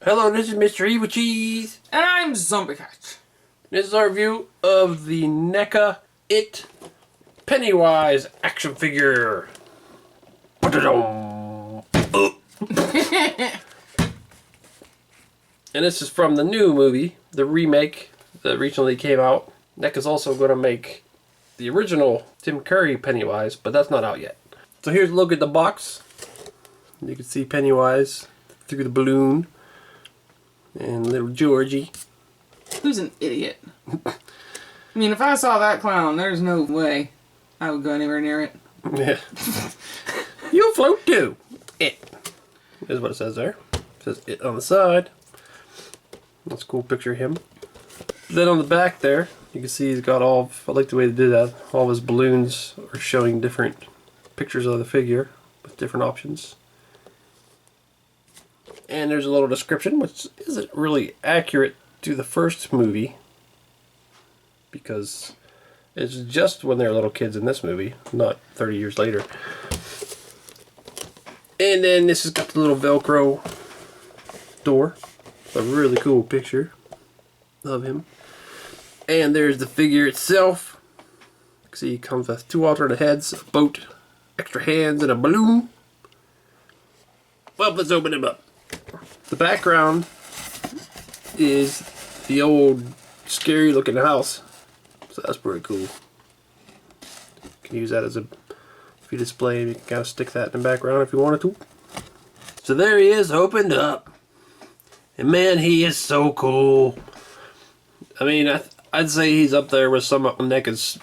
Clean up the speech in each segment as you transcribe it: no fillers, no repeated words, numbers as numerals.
Hello, this is Mr. Evilcheese. And I'm Zombie Cat. This is our review of the NECA It Pennywise action figure. And this is from the new movie, the remake that recently came out. NECA's also going to make the original Tim Curry Pennywise, but that's not out yet. So here's a look at the box. You can see Pennywise through the balloon. And little Georgie. Who's an idiot? I mean, if I saw that clown, there's no way I would go anywhere near it. Yeah. You'll float too. It. Is what it says there. It says it on the side. That's a cool picture of him. Then on the back there, you can see he's got all, I like the way they did that, all of his balloons are showing different pictures of the figure with different options. And there's a little description, which isn't really accurate to the first movie, because it's just when they're little kids in this movie, not 30 years later. And then this has got the little Velcro door. A really cool picture of him. And there's the figure itself. You can see he comes with 2 alternate heads, a boat, extra hands, and a balloon. Well, let's open him up. The background is the old scary looking house, so that's pretty cool. You can use that as a, if you display, you can kind of stick that in the background if you wanted to. So there he is, opened up, and man, he is so cool. I mean, I'd say he's up there with some of NECA's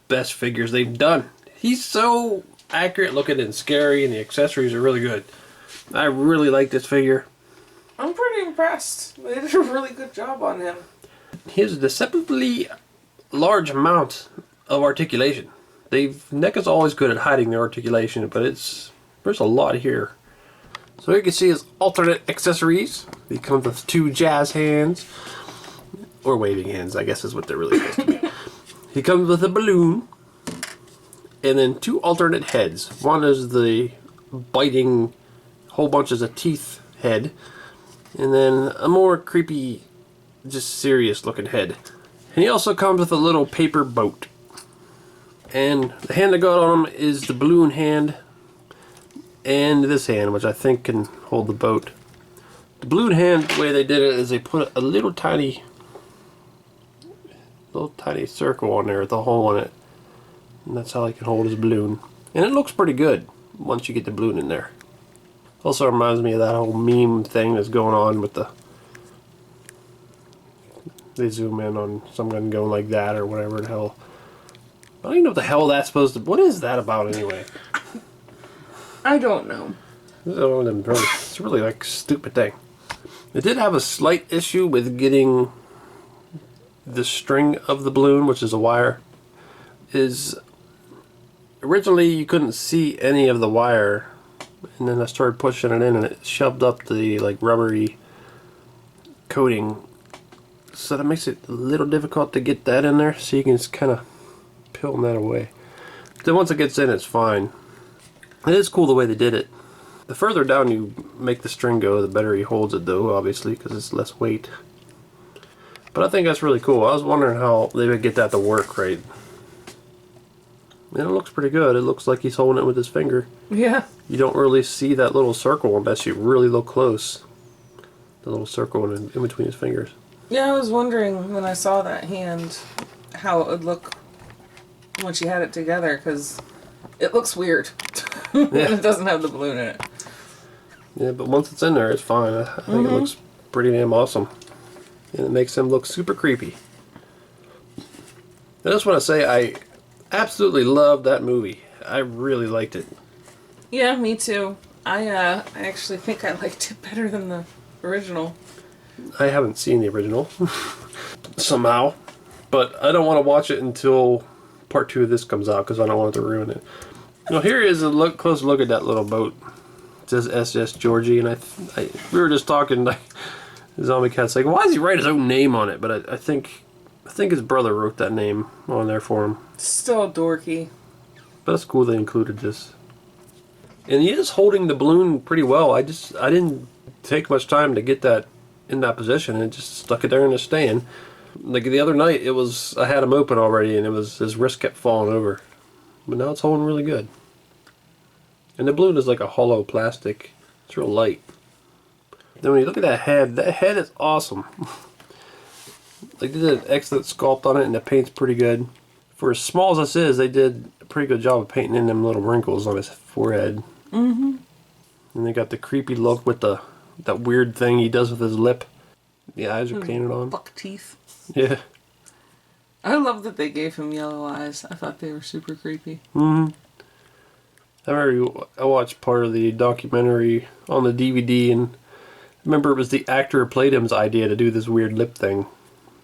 best figures they've done. He's so accurate looking and scary, and the accessories are really good. I really like this figure. I'm pretty impressed. They did a really good job on him. He has a deceptively large amount of articulation. NECA's always good at hiding their articulation, but there's a lot here. So you can see his alternate accessories. He comes with 2 jazz hands, or waving hands, I guess is what they're really supposed to be. He comes with a balloon, and then 2 alternate heads. One is the biting whole bunches of teeth head, and then a more creepy, just serious looking head. And he also comes with a little paper boat. And the hand I got on him is the balloon hand and this hand, which I think can hold the boat. The balloon hand, the way they did it is they put a little tiny circle on there with a hole in it. And that's how he can hold his balloon. And it looks pretty good once you get the balloon in there. Also reminds me of that whole meme thing that's going on with they zoom in on someone going like that or whatever the hell. I don't even know what the hell that's supposed to, what is that about anyway? I don't know. It's really like a stupid thing. It did have a slight issue with getting the string of the balloon, which is a wire. Originally you couldn't see any of the wire. And then I started pushing it in and it shoved up the like rubbery coating, so that makes it a little difficult to get that in there, so you can just kind of peel that away. Then once it gets in, it's fine. It is cool the way they did it. The further down you make the string go, the better he holds it though, obviously, because it's less weight. But I think that's really cool. I was wondering how they would get that to work right. And it looks pretty good. It looks like he's holding it with his finger. Yeah. You don't really see that little circle unless you really look close. The little circle in between his fingers. Yeah, I was wondering when I saw that hand how it would look once you had it together, because it looks weird when it doesn't have the balloon in it. Yeah, but once it's in there, it's fine. I think it looks pretty damn awesome. And it makes him look super creepy. I just want to say I absolutely loved that movie. I really liked it. Yeah, me too. I actually think I liked it better than the original. I haven't seen the original somehow, but I don't want to watch it until part 2 of this comes out because I don't want it to ruin it. Now here is a close look at that little boat. It says SS Georgie, and we were just talking. Like, Zombie Cat's like, why does he write his own name on it? But I think his brother wrote that name on there for him. Still dorky. But it's cool they included this. And he is holding the balloon pretty well. I didn't take much time to get that in that position and just stuck it there in a stand. Like the other night, I had him open already, and his wrist kept falling over. But now it's holding really good. And the balloon is like a hollow plastic. It's real light. Then when you look at that head is awesome. Like they did an excellent sculpt on it, and the paint's pretty good. For as small as this is, they did a pretty good job of painting in them little wrinkles on his forehead. Mm-hmm. And they got the creepy look with that weird thing he does with his lip. The eyes are painted on. Buck teeth. Yeah. I love that they gave him yellow eyes. I thought they were super creepy. Mm-hmm. I watched part of the documentary on the DVD, and I remember it was the actor who played him's idea to do this weird lip thing.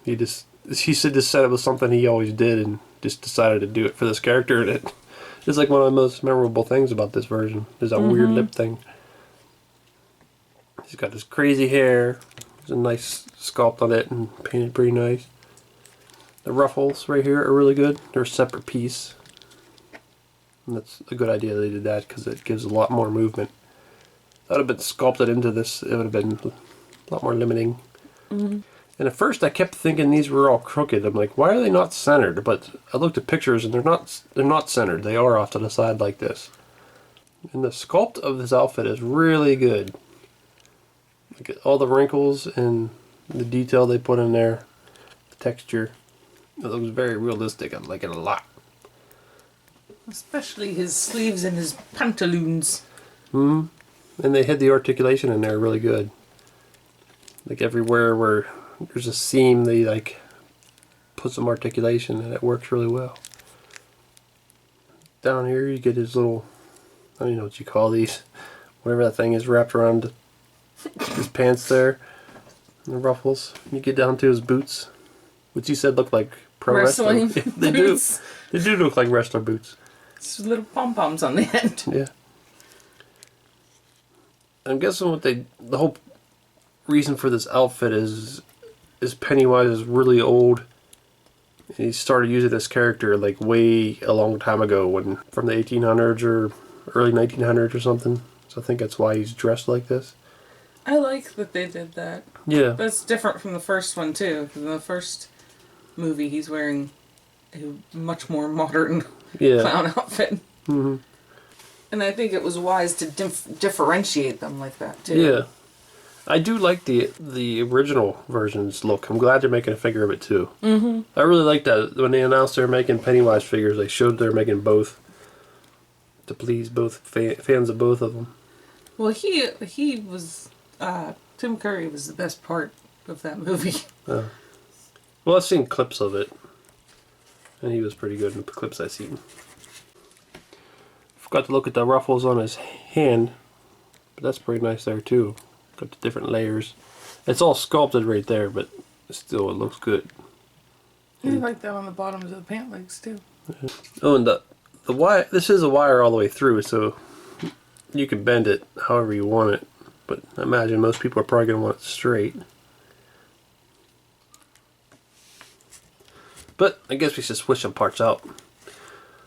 He said it was something he always did, and just decided to do it for this character, and it's like one of the most memorable things about this version is that weird lip thing. He's got this crazy hair. There's a nice sculpt on it and painted pretty nice. The ruffles right here are really good. They're a separate piece. And that's a good idea they did that because it gives a lot more movement. That would have been sculpted into this. It would have been a lot more limiting. Mm-hmm. And at first I kept thinking these were all crooked. I'm like, why are they not centered? But I looked at pictures and they're not centered. They are off to the side like this. And the sculpt of this outfit is really good. Look at all the wrinkles and the detail they put in there. The texture. It looks very realistic. I like it a lot. Especially his sleeves and his pantaloons. Hmm. And they hid the articulation in there really good. Like everywhere where there's a seam, they like put some articulation, and it works really well. Down here you get his little, I don't even know what you call these, whatever that thing is wrapped around his pants there. And the ruffles. You get down to his boots, which you said look like pro wrestling. Yeah, they boots. They do look like wrestler boots. It's little pom-poms on the end. Yeah. I'm guessing the whole reason for this outfit is Pennywise is really old. And he started using this character like way a long time ago, from the 1800s or early 1900s or something. So I think that's why he's dressed like this. I like that they did that. Yeah. That's different from the first one too. Because in the first movie, he's wearing a much more modern clown outfit. Mm-hmm. And I think it was wise to differentiate them like that too. Yeah. I do like the original version's look. I'm glad they're making a figure of it too. Mm-hmm. I really like that. When they announced they were making Pennywise figures, they showed they're making both to please both fans of both of them. Well, he was Tim Curry was the best part of that movie. Well, I've seen clips of it, and he was pretty good in the clips I've seen. Forgot to look at the ruffles on his hand, but that's pretty nice there too. Got the different layers. It's all sculpted right there, but still it looks good. I like that on the bottoms of the pant legs too. Oh, and the wire. This is a wire all the way through, so you can bend it however you want it. But I imagine most people are probably going to want it straight. But I guess we should switch some parts out.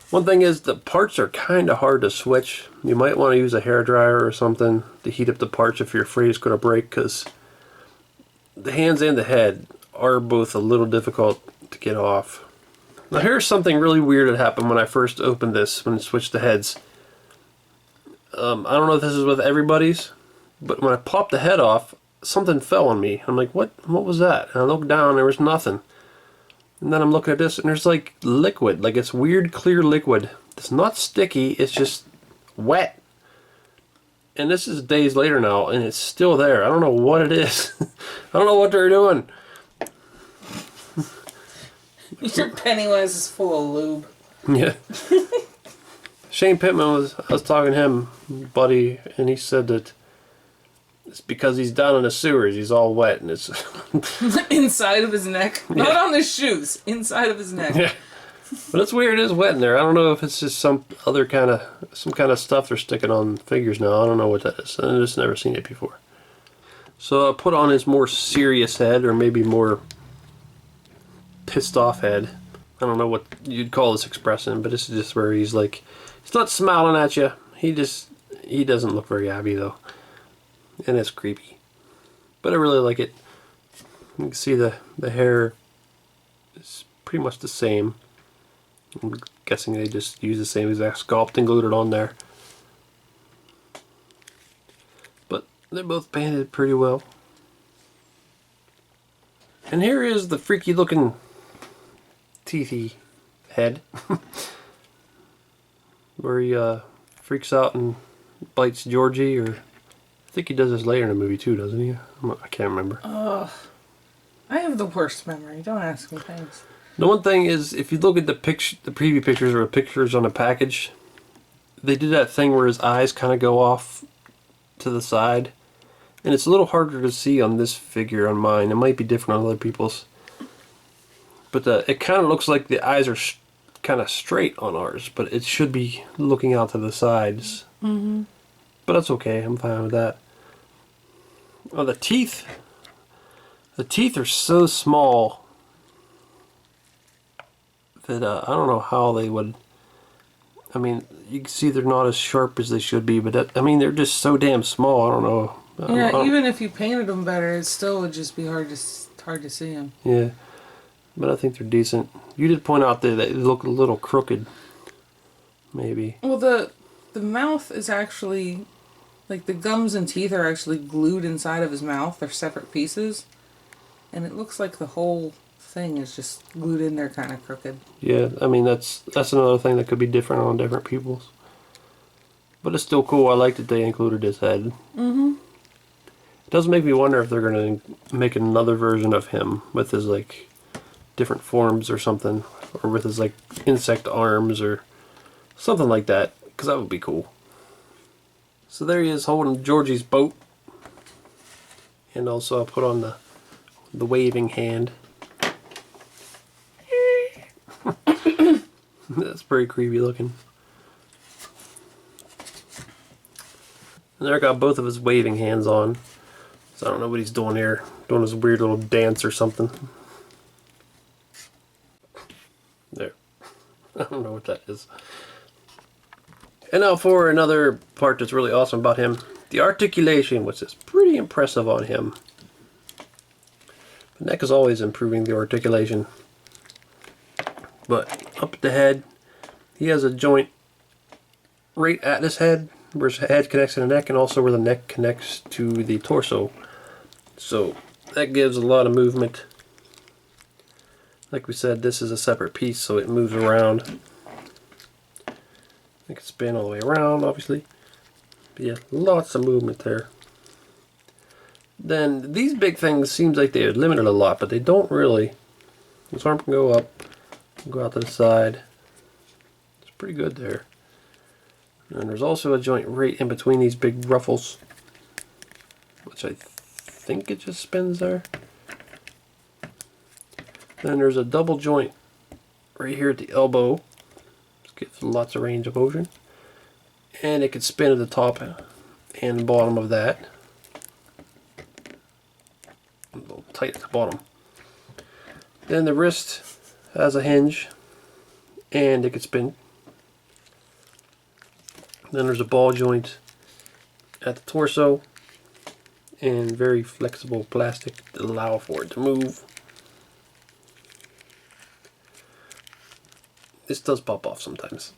One thing is the parts are kind of hard to switch. You might want to use a hairdryer or something to heat up the parts if you're afraid it's going to break, because the hands and the head are both a little difficult to get off. Now here's something really weird that happened when I first opened this, when I switched the heads. I don't know if this is with everybody's, but when I popped the head off, something fell on me. I'm like, what was that? And I looked down, there was nothing. And then I'm looking at this, and there's like liquid, like it's weird clear liquid. It's not sticky, it's just wet. And this is days later now, and it's still there. I don't know what it is. I don't know what they're doing. Your Pennywise is full of lube. Yeah. Shane Pittman I was talking to him, buddy, and he said that it's because he's down in the sewers. He's all wet, and it's inside of his neck, not on his shoes. Inside of his neck. Yeah. But it's weird. It's wet in there. I don't know if it's just some kind of stuff they're sticking on figures now. I don't know what that is. I've just never seen it before. So I put on his more serious head, or maybe more pissed off head. I don't know what you'd call this expression, but this is just where he's like, he's not smiling at you. He doesn't look very happy though. And it's creepy. But I really like it. You can see the hair is pretty much the same. I'm guessing they just use the same exact sculpt and glued it on there. But they're both painted pretty well. And here is the freaky looking teethy head. Where he freaks out and bites Georgie, or I think he does this later in the movie too, doesn't he? I can't remember. I have the worst memory. Don't ask me things. The one thing is, if you look at the preview pictures or the pictures on the package, they did that thing where his eyes kind of go off to the side, and it's a little harder to see on this figure on mine. It might be different on other people's, but it kind of looks like the eyes are kind of straight on ours, but it should be looking out to the sides. Mm-hmm. But that's okay. I'm fine with that. Oh, the teeth. The teeth are so small that I don't know how they would. I mean, you can see they're not as sharp as they should be, but I mean, they're just so damn small. I don't know. Yeah, even if you painted them better, it still would just be hard to see them. Yeah, but I think they're decent. You did point out that they look a little crooked, maybe. Well, the mouth is actually, like, the gums and teeth are actually glued inside of his mouth. They're separate pieces, and it looks like the whole thing is just glued in there, kind of crooked. Yeah, I mean, that's another thing that could be different on different people's. But it's still cool. I like that they included his head. Mm-hmm. It does make me wonder if they're going to make another version of him with his, like, different forms or something, or with his, like, insect arms or something like that, because that would be cool. So there he is holding Georgie's boat, and also I'll put on the waving hand. That's pretty creepy looking. And there I got both of his waving hands on, so I don't know what he's doing here, doing his weird little dance or something. There. I don't know what that is. And now for another part that's really awesome about him. The articulation, which is pretty impressive on him. The NECA is always improving the articulation. But up at the head, he has a joint right at his head, where his head connects to the neck, and also where the neck connects to the torso. So that gives a lot of movement. Like we said, this is a separate piece, so it moves around. It can spin all the way around, obviously. But yeah, lots of movement there. Then these big things seems like they're limited a lot, but they don't really. This arm can go up, go out to the side. It's pretty good there. And there's also a joint right in between these big ruffles, which I think it just spins there. Then there's a double joint right here at the elbow. Gives lots of range of motion, and it can spin at the top and bottom of that. A little tight at the bottom. Then the wrist has a hinge, and it can spin. Then there's a ball joint at the torso, and very flexible plastic to allow for it to move. This does pop off sometimes.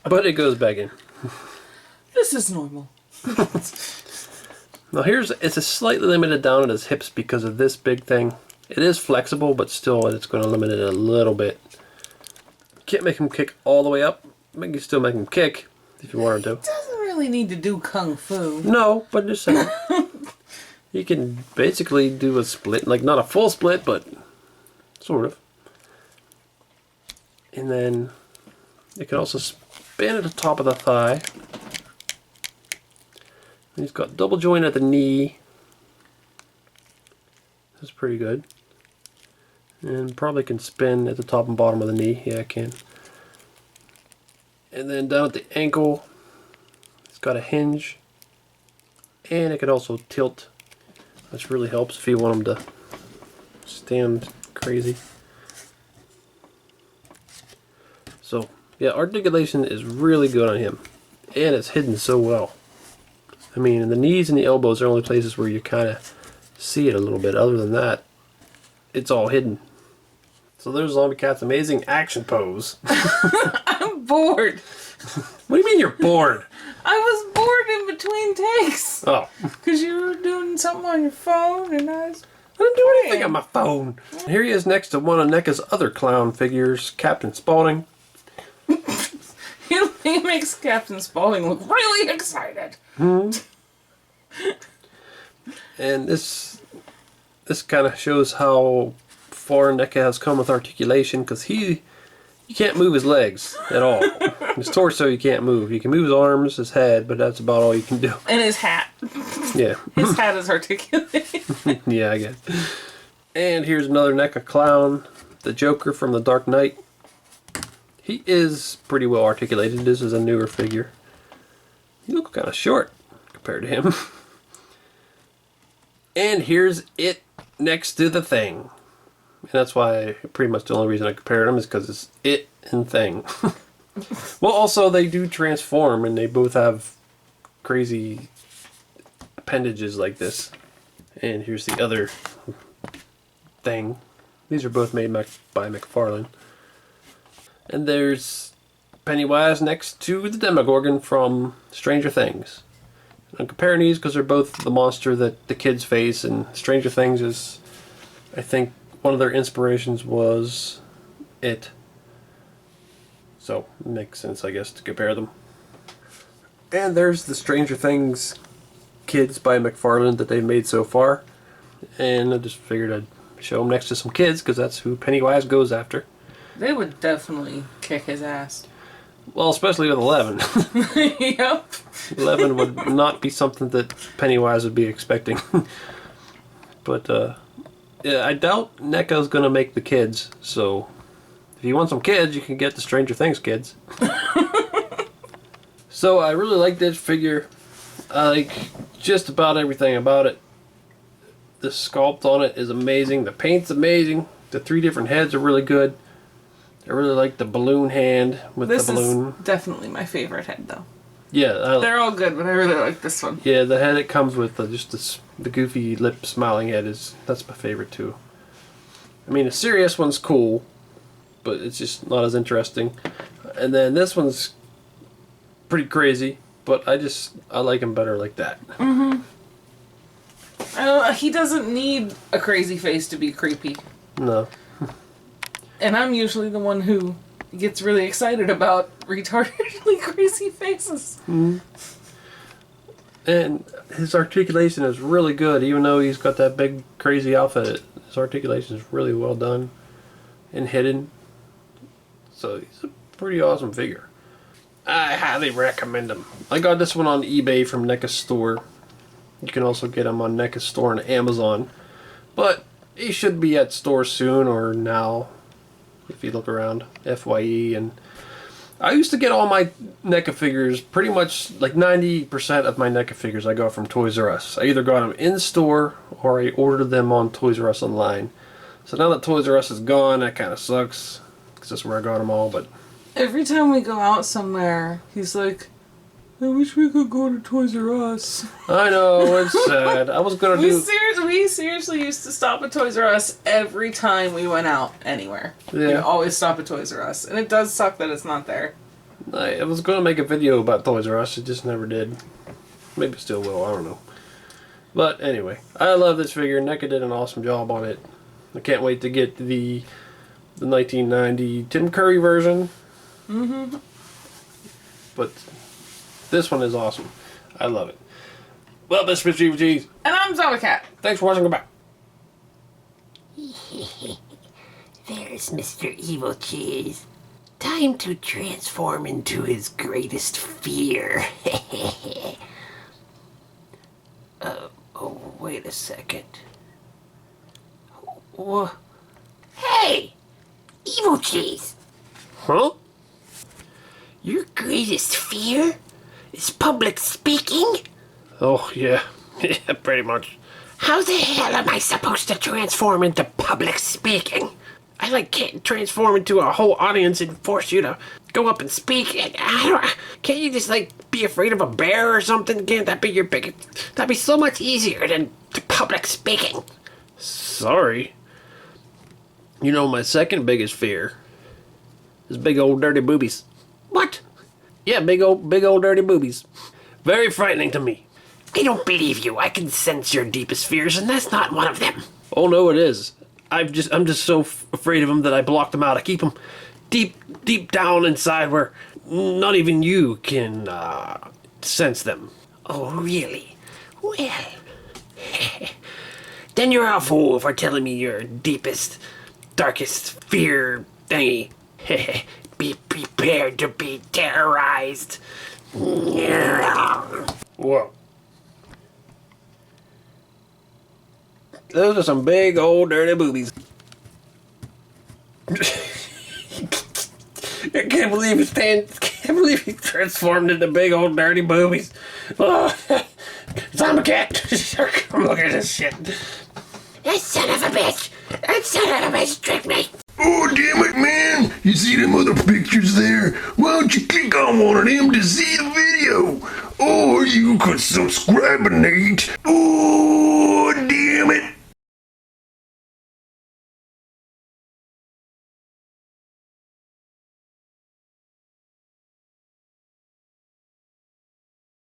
But it goes back in. This is normal. Now it's a slightly limited down at his hips because of this big thing. It is flexible, but still it's going to limit it a little bit. Can't make him kick all the way up. You can still make him kick if you wanted to. He doesn't really need to do kung fu. No, but just saying. He can basically do a split, like not a full split, but sort of. And then it can also spin at the top of the thigh. And he's got double joint at the knee. That's pretty good. And probably can spin at the top and bottom of the knee. Yeah, it can. And then down at the ankle, it's got a hinge. And it can also tilt, which really helps if you want him to stand crazy. So, yeah, articulation is really good on him. And it's hidden so well. I mean, the knees and the elbows are only places where you kind of see it a little bit. Other than that, it's all hidden. So there's Zombie Cat's amazing action pose. I'm bored. What do you mean you're bored? I was bored in between takes. Oh. Because you were doing something on your phone and I didn't do anything on my phone. Here he is next to one of NECA's other clown figures, Captain Spaulding. He makes Captain Spaulding look really excited. And this kind of shows how far NECA has come with articulation, because you can't move his legs at all. His torso you can't move. You can move his arms, his head, but that's about all you can do. And his hat. Yeah. His hat is articulated. Yeah, I guess. And here's another NECA clown, the Joker from The Dark Knight. He is pretty well articulated. This is a newer figure. He looks kind of short compared to him. And here's it next to the Thing. And that's why pretty much the only reason I compared them is because it's it and Thing. Well, also they do transform, and they both have crazy appendages like this. And here's the other Thing. These are both made by McFarlane. And there's Pennywise next to the Demogorgon from Stranger Things. I'm comparing these because they're both the monster that the kids face, and Stranger Things is, I think, one of their inspirations was it. So, it makes sense, I guess, to compare them. And there's the Stranger Things kids by McFarlane that they've made so far. And I just figured I'd show them next to some kids, because that's who Pennywise goes after. They would definitely kick his ass. Well, especially with 11. Yep. 11 would not be something that Pennywise would be expecting. But, yeah, I doubt NECA's going to make the kids, so if you want some kids, you can get the Stranger Things kids. So I really like this figure. I like just about everything about it. The sculpt on it is amazing. The paint's amazing. The 3 different heads are really good. I really like the balloon hand with the balloon. This is definitely my favorite head, though. Yeah. They're all good, but I really like this one. Yeah, the head it comes with, the goofy lip smiling head, that's my favorite too. I mean, the serious one's cool, but it's just not as interesting. And then this one's pretty crazy, but I like him better like that. Mm-hmm. He doesn't need a crazy face to be creepy. No. And I'm usually the one who gets really excited about retardedly crazy faces. Mm-hmm. And his articulation is really good, even though he's got that big crazy outfit. His articulation is really well done and hidden. So he's a pretty awesome figure. I highly recommend him. I got this one on eBay from NECA Store. You can also get him on NECA Store and Amazon. But he should be at stores soon or now, if you look around. FYE. And I used to get all my NECA figures, pretty much like 90% of my NECA figures I got from Toys R Us. I either got them in store or I ordered them on Toys R Us online. So now that Toys R Us is gone, that kind of sucks, because that's where I got them all. But every time we go out somewhere, he's like, I wish we could go to Toys R Us. I know, it's sad. I was going to do... We seriously used to stop at Toys R Us every time we went out anywhere. Yeah. We'd always stop at Toys R Us. And it does suck that it's not there. I was going to make a video about Toys R Us, it just never did. Maybe still will, I don't know. But anyway, I love this figure. NECA did an awesome job on it. I can't wait to get the 1990 Tim Curry version. Mm-hmm. But this one is awesome. I love it. Well, this is Mr. Evilcheese. And I'm Zombie Cat. Thanks for watching. Goodbye. There's Mr. Evilcheese. Time to transform into his greatest fear. Oh, wait a second. Hey! Evilcheese! Huh? Your greatest fear is public speaking? Oh, yeah. Yeah, pretty much. How the hell am I supposed to transform into public speaking? I can't transform into a whole audience and force you to go up and speak. Can't you just be afraid of a bear or something? Can't that be your biggest? That'd be so much easier than to public speaking. Sorry. You know, my second biggest fear is big old dirty boobies. What? Yeah, big old dirty boobies. Very frightening to me. I don't believe you. I can sense your deepest fears, and that's not one of them. Oh no, it is. I'm just so afraid of them that I blocked them out. I keep them deep down inside where not even you can sense them. Oh, really? Well, then you're a fool for telling me your deepest, darkest fear thingy. Be prepared to be terrorized. Whoa. Those are some big old dirty boobies. I can't believe he transformed into big old dirty boobies. Oh, zombie cat. Come look at this shit. That son of a bitch! That son of a bitch tricked me! Oh, damn it, man. You see them other pictures there? Why don't you click on one of them to see the video? Or you could subscribe, Nate. Oh.